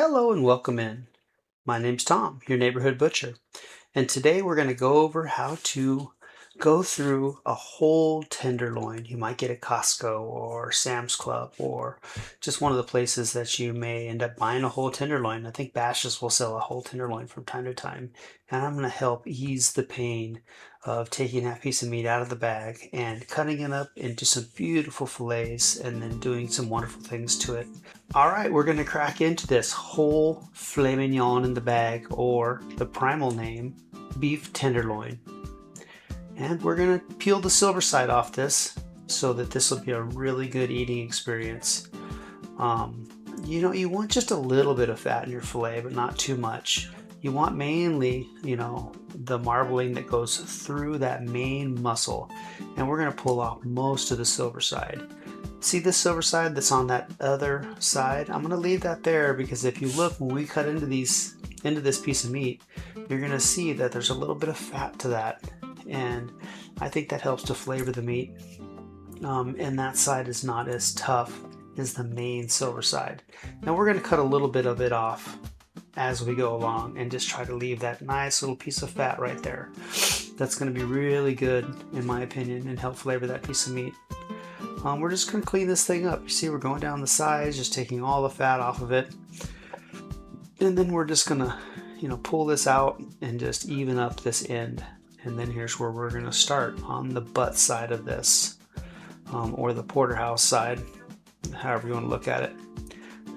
Hello and welcome in. My name's Tom, your neighborhood butcher, and today we're going to go over how to go through a whole tenderloin you might get at Costco or Sam's Club or just one of the places that you may end up buying a whole tenderloin. I think Bash's will sell a whole tenderloin from time to time, and I'm going to help ease the pain of taking that piece of meat out of the bag and cutting it up into some beautiful fillets and then doing some wonderful things to it. All right, we're going to crack into this whole filet mignon in the bag, or the primal name, beef tenderloin. And we're going to peel the silver side off this so that this will be a really good eating experience. You want just a little bit of fat in your filet, but not too much. You want mainly, the marbling that goes through that main muscle. And we're going to pull off most of the silver side. See this silver side that's on that other side? I'm going to leave that there because if you look when we cut into this piece of meat, you're going to see that there's a little bit of fat to that, and I think that helps to flavor the meat. And that side is not as tough as the main silver side. Now we're going to cut a little bit of it off as we go along and just try to leave that nice little piece of fat right there. That's going to be really good in my opinion and help flavor that piece of meat. We're just going to clean this thing up. You see we're going down the sides, just taking all the fat off of it. And then we're just going to, pull this out and just even up this end. And then here's where we're going to start on the butt side of this, or the porterhouse side, however you want to look at it.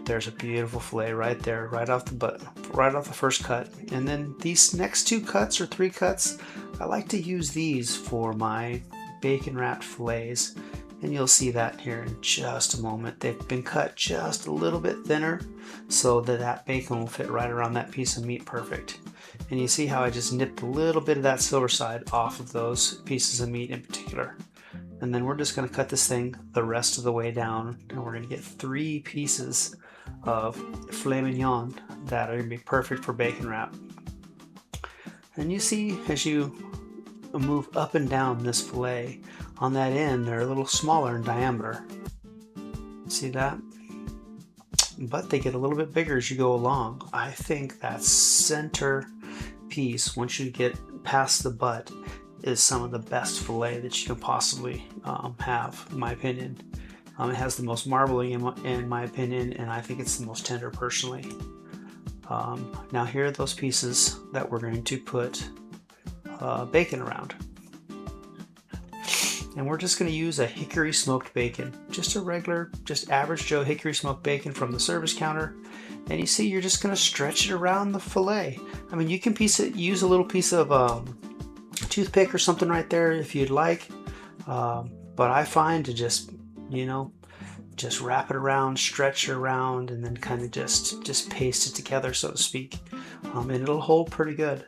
There's a beautiful fillet right there, right off the butt, right off the first cut. And then these next two cuts or three cuts, I like to use these for my bacon wrapped fillets. And you'll see that here in just a moment. They've been cut just a little bit thinner so that bacon will fit right around that piece of meat perfect. And you see how I just nipped a little bit of that silver side off of those pieces of meat in particular. And then we're just going to cut this thing the rest of the way down, and we're going to get 3 pieces of filet mignon that are going to be perfect for bacon wrap. And you see as you move up and down this fillet, on that end they're a little smaller in diameter. See that? But they get a little bit bigger as you go along. I think that center piece, once you get past the butt, is some of the best fillet that you can possibly have, in my opinion. It has the most marbling in my opinion, and I think it's the most tender personally. Now here are those pieces that we're going to put bacon around. And we're just going to use a hickory smoked bacon, just a regular, just average Joe hickory smoked bacon from the service counter. And you see, you're just going to stretch it around the fillet. I mean, you can use a little piece of toothpick or something right there if you'd like. But I find to just wrap it around, stretch it around, and then kind of just paste it together, so to speak. And it'll hold pretty good.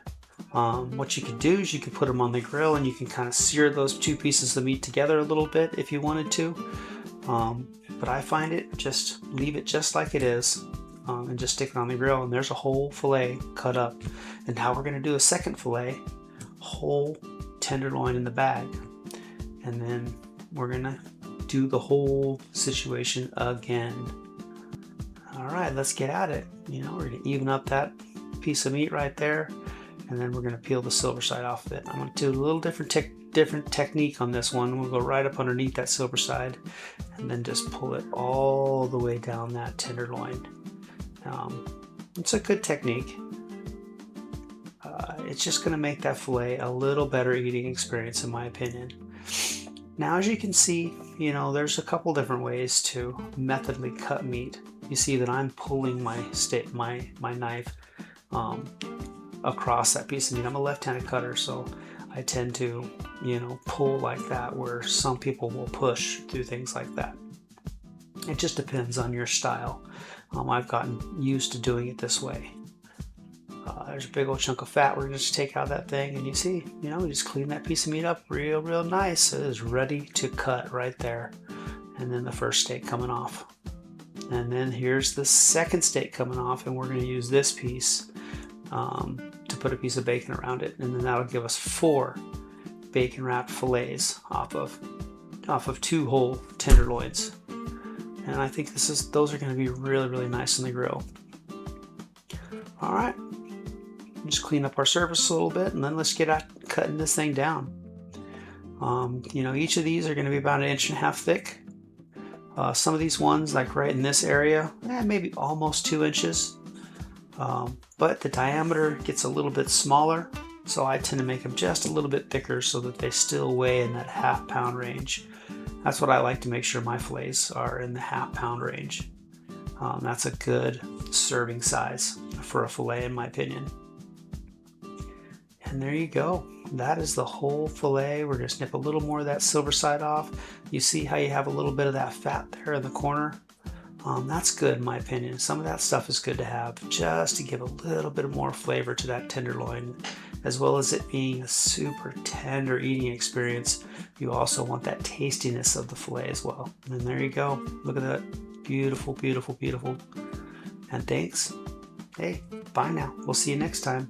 What you could do is you could put them on the grill and you can kind of sear those 2 pieces of meat together a little bit if you wanted to. But I find it, just leave it just like it is and just stick it on the grill, and there's a whole fillet cut up. And now we're going to do a second fillet, whole tenderloin in the bag. And then we're going to do the whole situation again. All right, let's get at it. We're going to even up that piece of meat right there. And then we're going to peel the silver side off of it. I'm going to do a little different technique on this one. We'll go right up underneath that silver side and then just pull it all the way down that tenderloin. It's a good technique. It's just going to make that fillet a little better eating experience in my opinion. Now as you can see, there's a couple different ways to methodically cut meat. You see that I'm pulling my knife across that piece of meat. I'm a left-handed cutter, so I tend to, pull like that, where some people will push through things like that. It just depends on your style. I've gotten used to doing it this way. There's a big old chunk of fat. We're going to just take out that thing, and you see, we just clean that piece of meat up real nice. It is ready to cut right there. And then the first steak coming off. And then here's the second steak coming off, and we're going to use this piece to put a piece of bacon around it, and then that'll give us 4 bacon wrapped fillets off of 2 whole tenderloins. And I think those are going to be really nice on the grill. All right, just clean up our surface a little bit, and then let's get at cutting this thing down. Each of these are going to be about 1.5 inches thick. Some of these ones, like right in this area, maybe almost 2 inches. But the diameter gets a little bit smaller, so I tend to make them just a little bit thicker so that they still weigh in that half-pound range. That's what I like to make sure my fillets are, in the half-pound range. That's a good serving size for a fillet, in my opinion. And there you go. That is the whole fillet. We're going to snip a little more of that silver side off. You see how you have a little bit of that fat there in the corner? That's good, in my opinion. Some of that stuff is good to have just to give a little bit more flavor to that tenderloin, as well as it being a super tender eating experience. You also want that tastiness of the fillet as well. And there you go. Look at that. Beautiful, beautiful, beautiful. And thanks. Hey, bye now. We'll see you next time.